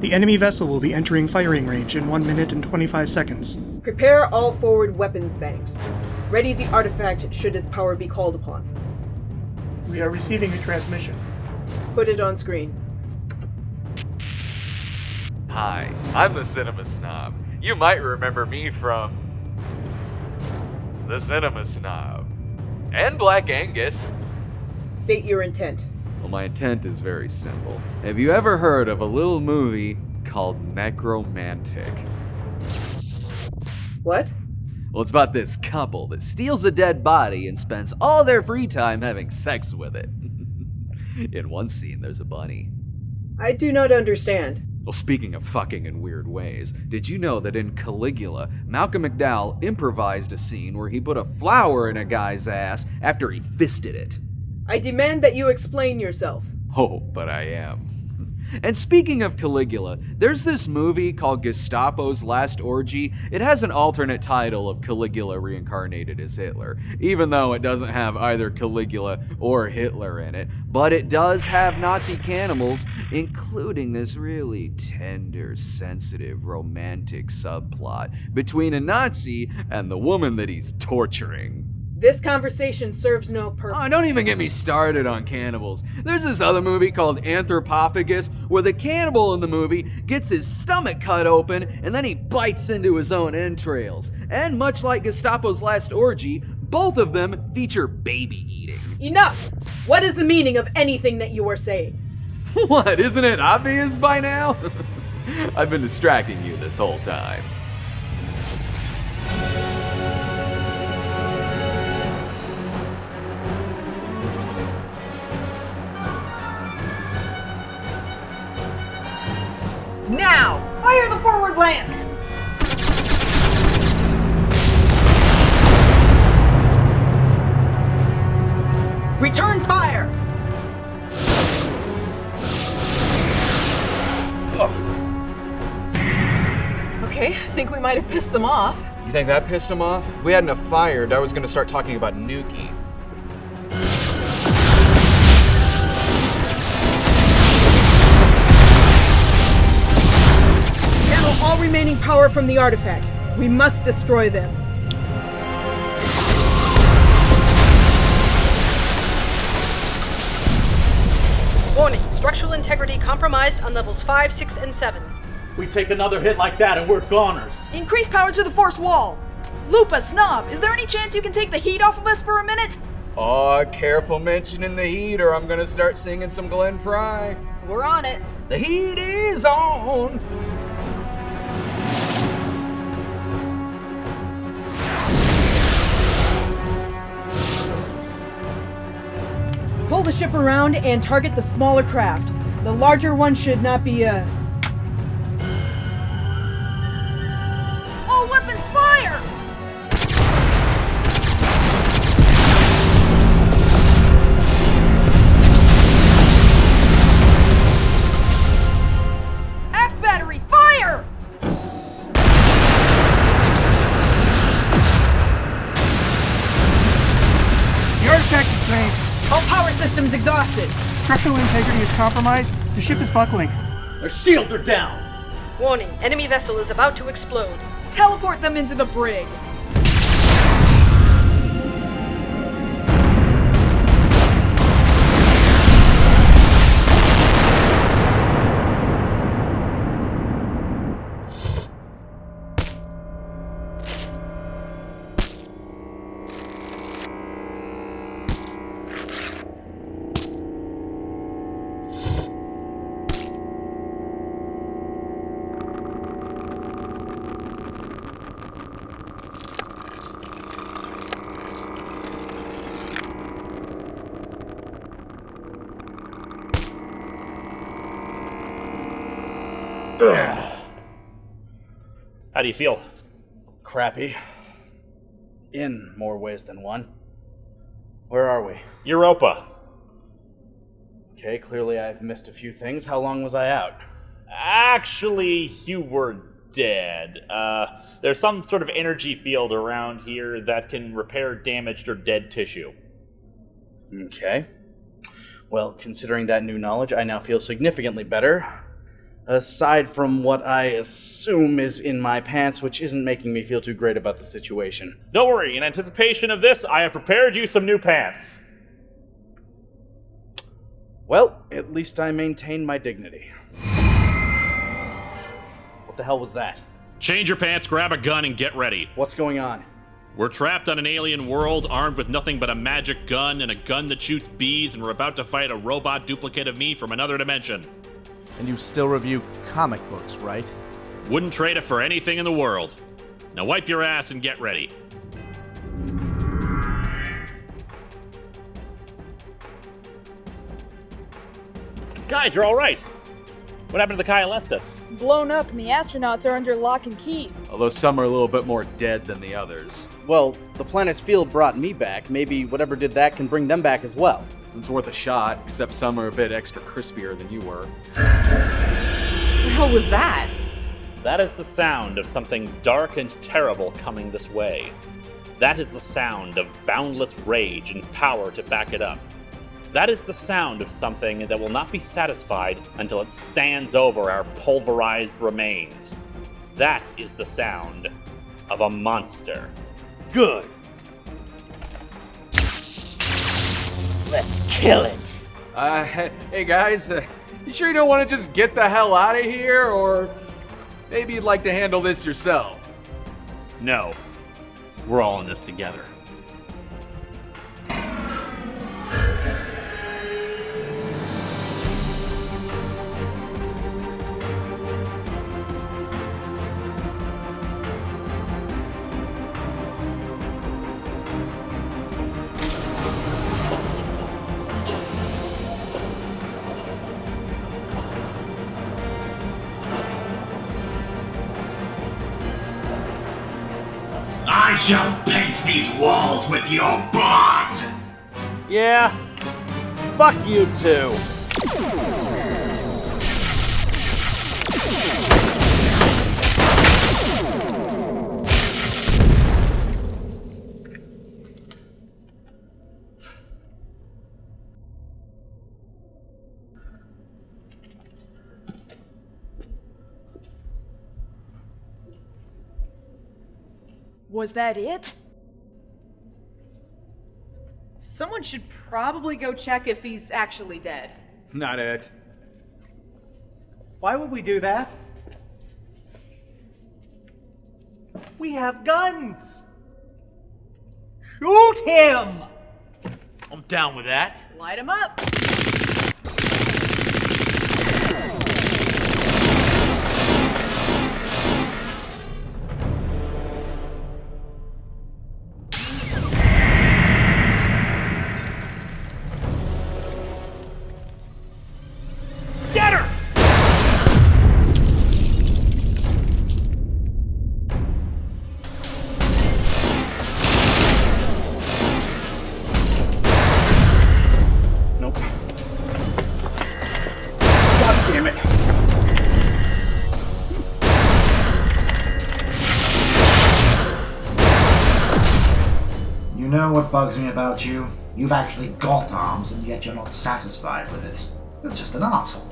The enemy vessel will be entering firing range in 1 minute and 25 seconds. Prepare all forward weapons banks. Ready the artifact should its power be called upon. We are receiving a transmission. Put it on screen. Hi, I'm the Cinema Snob. You might remember me from the Cinema Snob. And Black Angus. State your intent. Well, my intent is very simple. Have you ever heard of a little movie called Necromantic? What? Well, it's about this couple that steals a dead body and spends all their free time having sex with it. In one scene, there's a bunny. I do not understand. Well, speaking of fucking in weird ways, did you know that in Caligula, Malcolm McDowell improvised a scene where he put a flower in a guy's ass after he fisted it? I demand that you explain yourself. Oh, but I am. And speaking of Caligula, there's this movie called Gestapo's Last Orgy. It has an alternate title of Caligula reincarnated as Hitler, even though it doesn't have either Caligula or Hitler in it. But it does have Nazi cannibals, including this really tender, sensitive, romantic subplot between a Nazi and the woman that he's torturing. This conversation serves no purpose. Oh, don't even get me started on cannibals. There's this other movie called Anthropophagus where the cannibal in the movie gets his stomach cut open and then he bites into his own entrails. And much like Gestapo's Last Orgy, both of them feature baby eating. Enough! What is the meaning of anything that you are saying? What, isn't it obvious by now? I've been distracting you this whole time. Now! Fire the forward lance! Return fire! Okay, I think we might have pissed them off. You think that pissed him off? If we hadn't have fired, I was gonna start talking about Nuki. Channel all remaining power from the artifact. We must destroy them. Warning, structural integrity compromised on levels 5, 6, and 7. We take another hit like that and we're goners. Increase power to the force wall! Lupa, Snob, is there any chance you can take the heat off of us for a minute? Oh, careful mentioning the heat or I'm gonna start singing some Glenn Fry. We're on it. The heat is on! Pull the ship around and target the smaller craft. The larger one should not be All weapons fire! Aft batteries, fire! The artifact is drained. All power systems exhausted. Structural integrity is compromised. The ship is buckling. Their shields are down. Warning, enemy vessel is about to explode. Teleport them into the brig. How do you feel? Crappy. In more ways than one. Where are we? Europa. Okay, clearly I've missed a few things. How long was I out? Actually, you were dead. There's some sort of energy field around here that can repair damaged or dead tissue. Okay. Well, considering that new knowledge, I now feel significantly better. Aside from what I assume is in my pants, which isn't making me feel too great about the situation. Don't worry, in anticipation of this, I have prepared you some new pants. Well, at least I maintain my dignity. What the hell was that? Change your pants, grab a gun, and get ready. What's going on? We're trapped on an alien world, armed with nothing but a magic gun and a gun that shoots bees, and we're about to fight a robot duplicate of me from another dimension. And you still review comic books, right? Wouldn't trade it for anything in the world. Now wipe your ass and get ready. Guys, you're all right. What happened to the Kyle Estes? Blown up and the astronauts are under lock and key. Although some are a little bit more dead than the others. Well, the planet's field brought me back. Maybe whatever did that can bring them back as well. It's worth a shot, except some are a bit extra crispier than you were. What the hell was that? That is the sound of something dark and terrible coming this way. That is the sound of boundless rage and power to back it up. That is the sound of something that will not be satisfied until it stands over our pulverized remains. That is the sound of a monster. Good. Let's kill it. Hey guys, you sure you don't want to just get the hell out of here, or maybe you'd like to handle this yourself? No, we're all in this together. I shall paint these walls with your blood! Yeah, fuck you too. Was that it? Someone should probably go check if he's actually dead. Not it. Why would we do that? We have guns! Shoot him! I'm down with that. Light him up! You know what bugs me about you? You've actually got arms, and yet you're not satisfied with it. You're just an arsehole.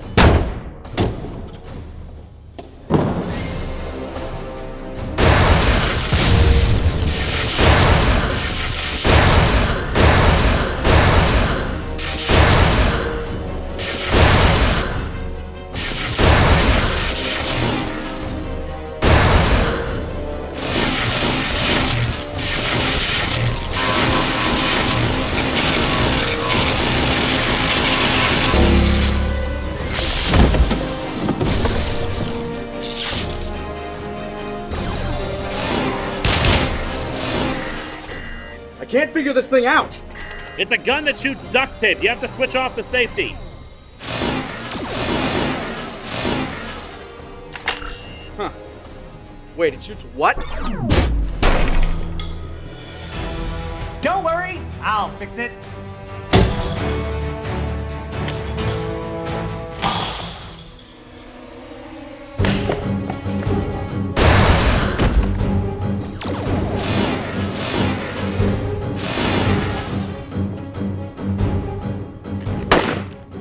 I can't figure this thing out! It's a gun that shoots duct tape. You have to switch off the safety. Huh. Wait, it shoots what? Don't worry, I'll fix it.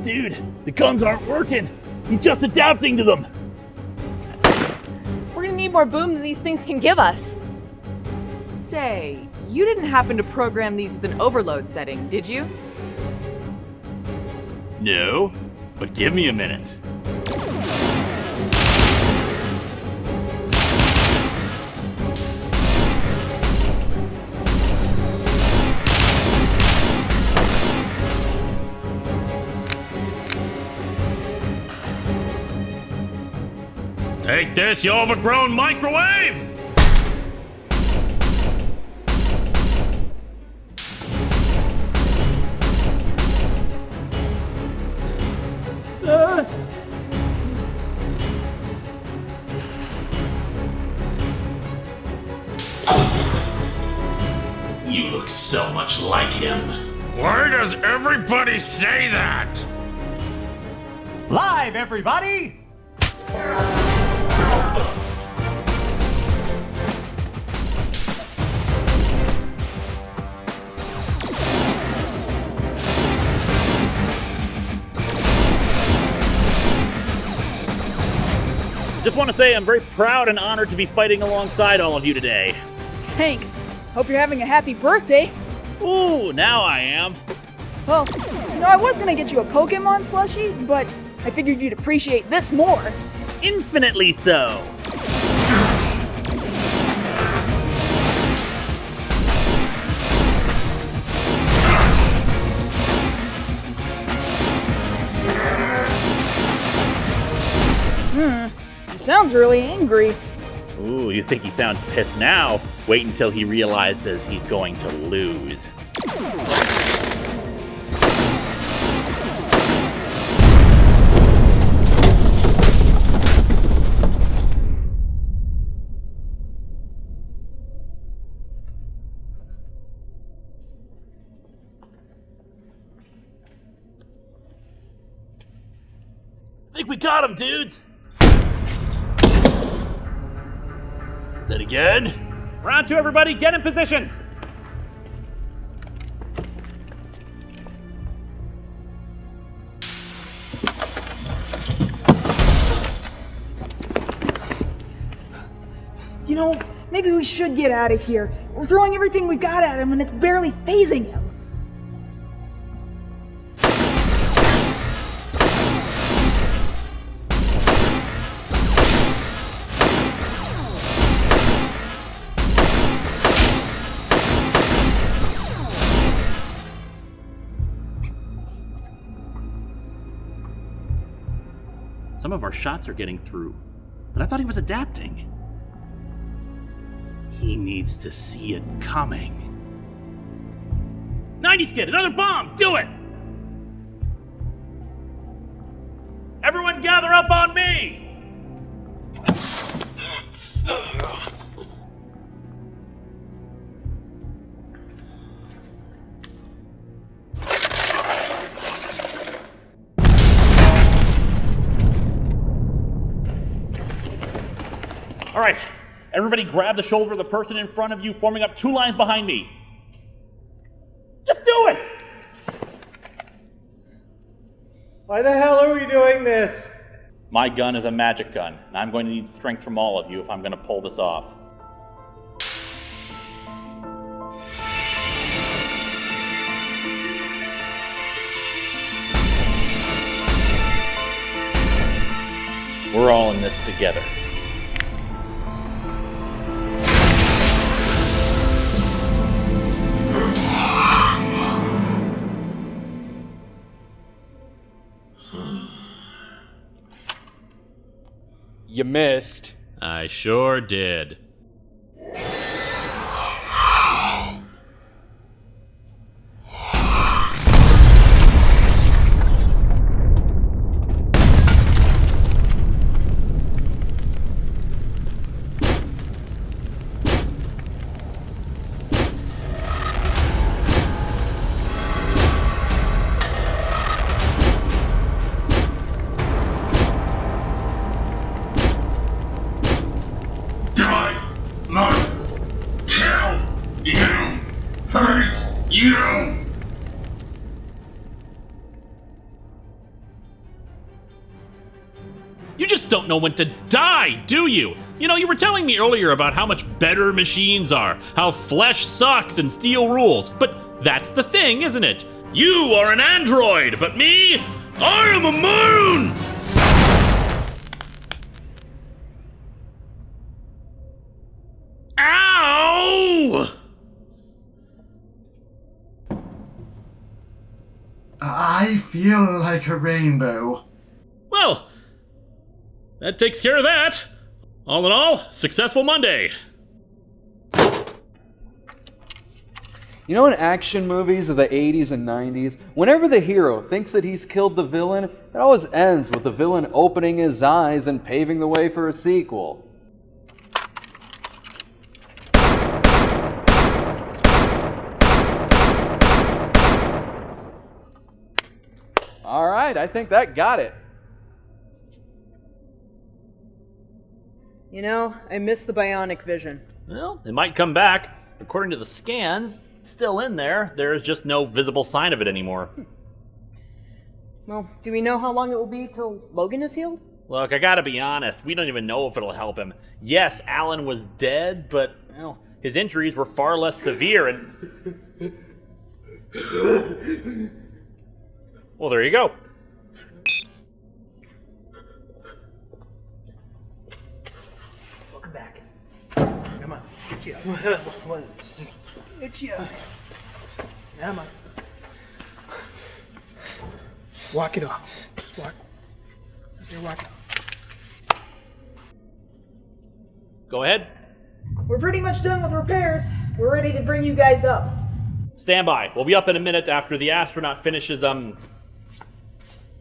Dude, the guns aren't working. He's just adapting to them. need more boom than these things can give us. Say, you didn't happen to program these with an overload setting, did you? No, but give me a minute. Take this, you overgrown microwave! You look so much like him. Why does everybody say that? Live, everybody! Just want to say I'm very proud and honored to be fighting alongside all of you today. Thanks. Hope you're having a happy birthday. Ooh, now I am. Well, I was gonna get you a Pokemon plushie, but I figured you'd appreciate this more. Infinitely so. He sounds really angry. Ooh, you think he sounds pissed now? Wait until he realizes he's going to lose. I think we got him, dudes! Then again. Round two, everybody, get in positions! Maybe we should get out of here. We're throwing everything we've got at him and it's barely phasing him. Some of our shots are getting through, but I thought he was adapting. He needs to see it coming. 90s kid, another bomb! Do it! Everyone gather up on me! All right, everybody grab the shoulder of the person in front of you, forming up two lines behind me. Just do it! Why the hell are we doing this? My gun is a magic gun, and I'm going to need strength from all of you if I'm going to pull this off. We're all in this together. You missed. I sure did. Die! You just don't know when to die, do you? You know, you were telling me earlier about how much better machines are, how flesh sucks and steel rules, but that's the thing, isn't it? You are an android, but me, I am a moon! Ow! I feel like a rainbow. Well, that takes care of that. All in all, successful Monday. You know, in action movies of the 80s and 90s, whenever the hero thinks that he's killed the villain, it always ends with the villain opening his eyes and paving the way for a sequel. All right, I think that got it. You know, I miss the bionic vision. Well, it might come back. According to the scans, it's still in there. There is just no visible sign of it anymore. Well, do we know how long it will be till Logan is healed? Look, I gotta be honest, we don't even know if it'll help him. Yes, Alan was dead, but, well, his injuries were far less severe and... Well, there you go. Welcome back. Come on, get you up. Get you up. Come on. Walk it off. Just walk. You're walking off. Go ahead. We're pretty much done with repairs. We're ready to bring you guys up. Stand by. We'll be up in a minute after the astronaut finishes,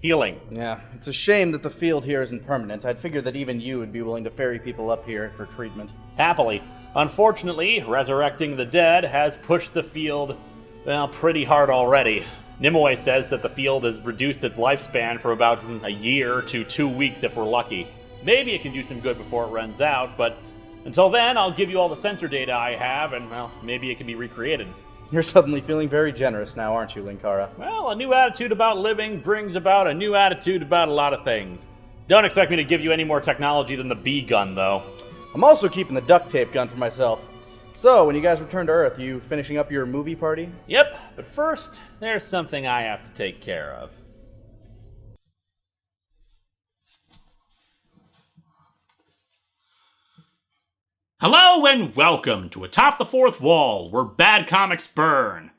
healing. Yeah, it's a shame that the field here isn't permanent. I'd figure that even you would be willing to ferry people up here for treatment. Happily. Unfortunately, resurrecting the dead has pushed the field, well, pretty hard already. Nimue says that the field has reduced its lifespan for about a year to 2 weeks if we're lucky. Maybe it can do some good before it runs out, but until then, I'll give you all the sensor data I have, and, well, maybe it can be recreated. You're suddenly feeling very generous now, aren't you, Linkara? Well, a new attitude about living brings about a new attitude about a lot of things. Don't expect me to give you any more technology than the bee gun, though. I'm also keeping the duct tape gun for myself. So, when you guys return to Earth, you finishing up your movie party? Yep, but first, there's something I have to take care of. Hello and welcome to Atop the Fourth Wall, where bad comics burn.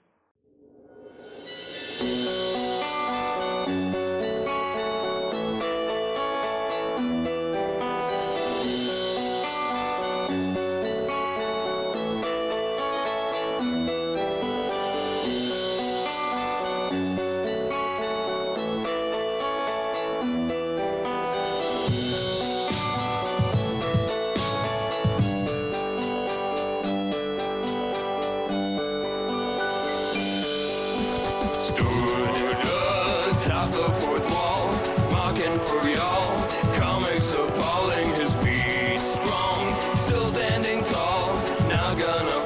Atop the fourth wall, mocking for y'all. Comics appalling, his beat strong. Still standing tall, not gonna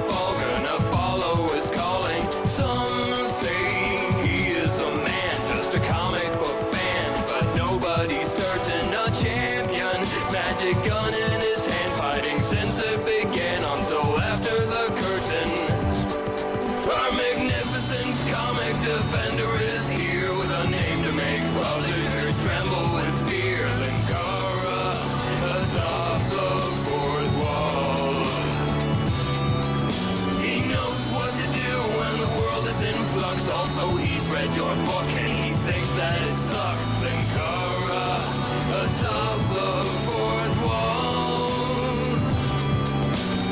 follow his calling. Some say he is a man, just a comic book fan. But nobody's certain, a champion. Magic gun in his hand, fighting since it began until after the curtain. Our magnificent comic defender is here with a name to make publishers tremble with fear. Linkara, atop the fourth wall. He knows what to do when the world is in flux. Also, he's read your book and he thinks that it sucks. Linkara, atop the fourth wall.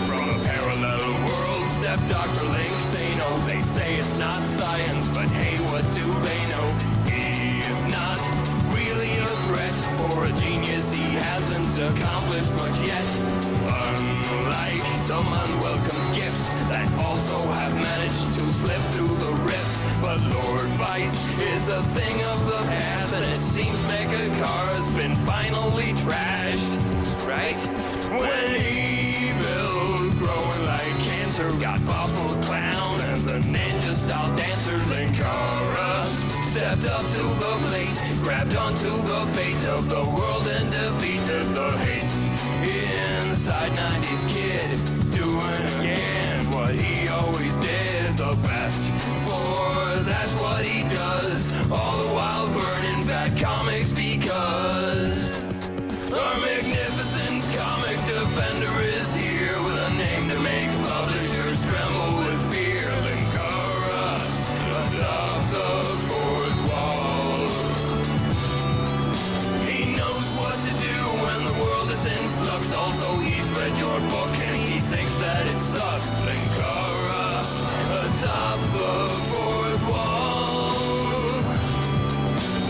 From a parallel world, step Dr. Linksano. They say it's not science, but hey, what do they know? He is not really a threat, or a genius, he hasn't accomplished much yet. Unlike some unwelcome gifts that also have managed to slip through the rift. But Lord Vice is a thing of the past, and it seems Mechacar has been finally trashed, right? When evil growing like cancer got Buffalo Clown and the ninja style dancer Linkara stepped up to the plate, grabbed onto the fate of the world and defeated your book and he thinks that it sucks. Linkara, atop the fourth wall.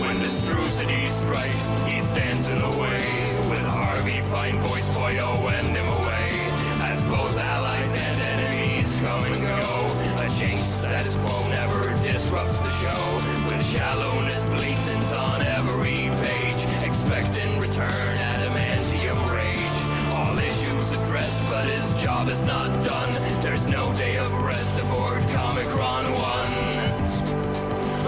When Destrucity strikes, he stands in the way. With Harvey, find Boy's boy, and him away. As both allies and enemies come and go, a changed status quo never disrupts the show. With shallowness blatant on every page, expect in return adamantium rage. All issues addressed, but his job is not done. There's no day of rest aboard Comicron 1.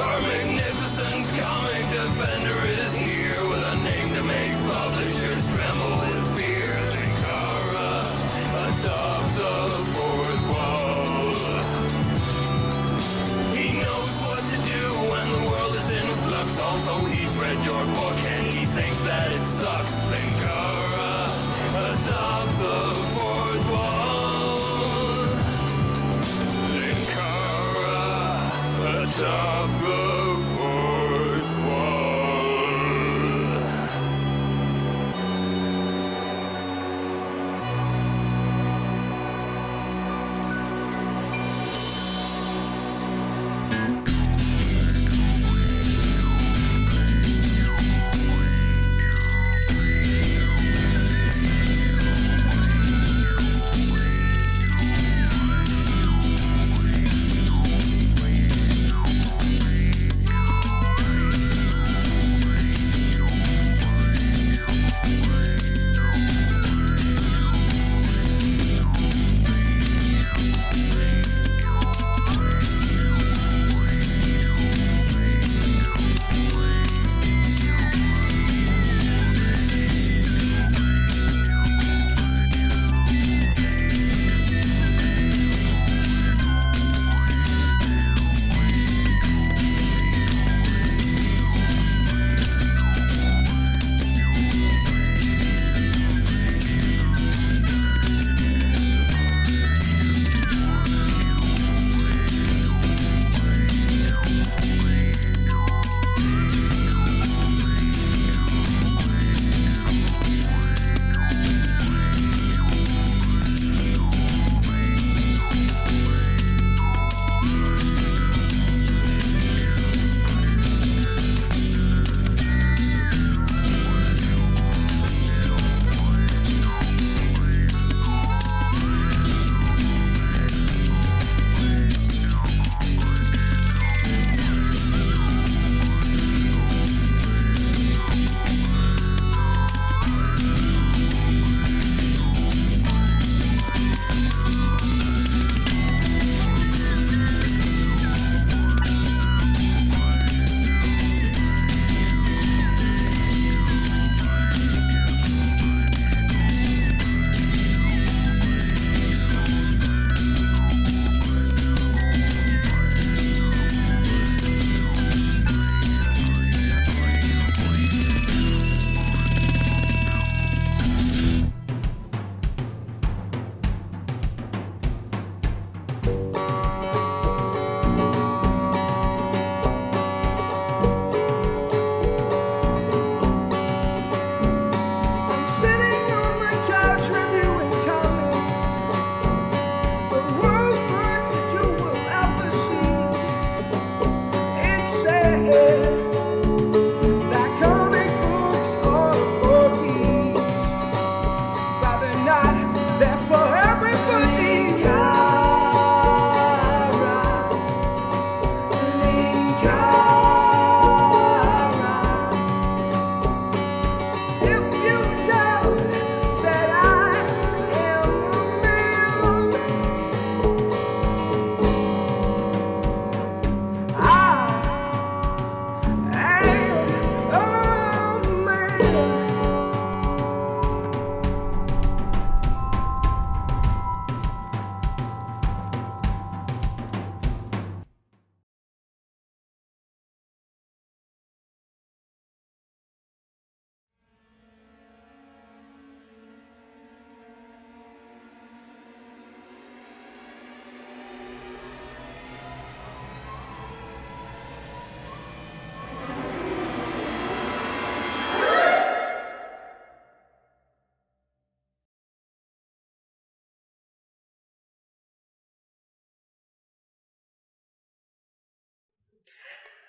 Our magnificent comic defender is here, with a name to make publishers tremble with fear. Linkara, atop the fourth wall. He knows what to do when the world is in flux. Also, he's read your book and he thinks that it sucks. Linkara, atop the fourth wall. Linkara, atop the fourth wall.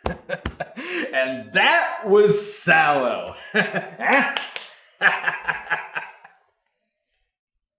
And that was sallow.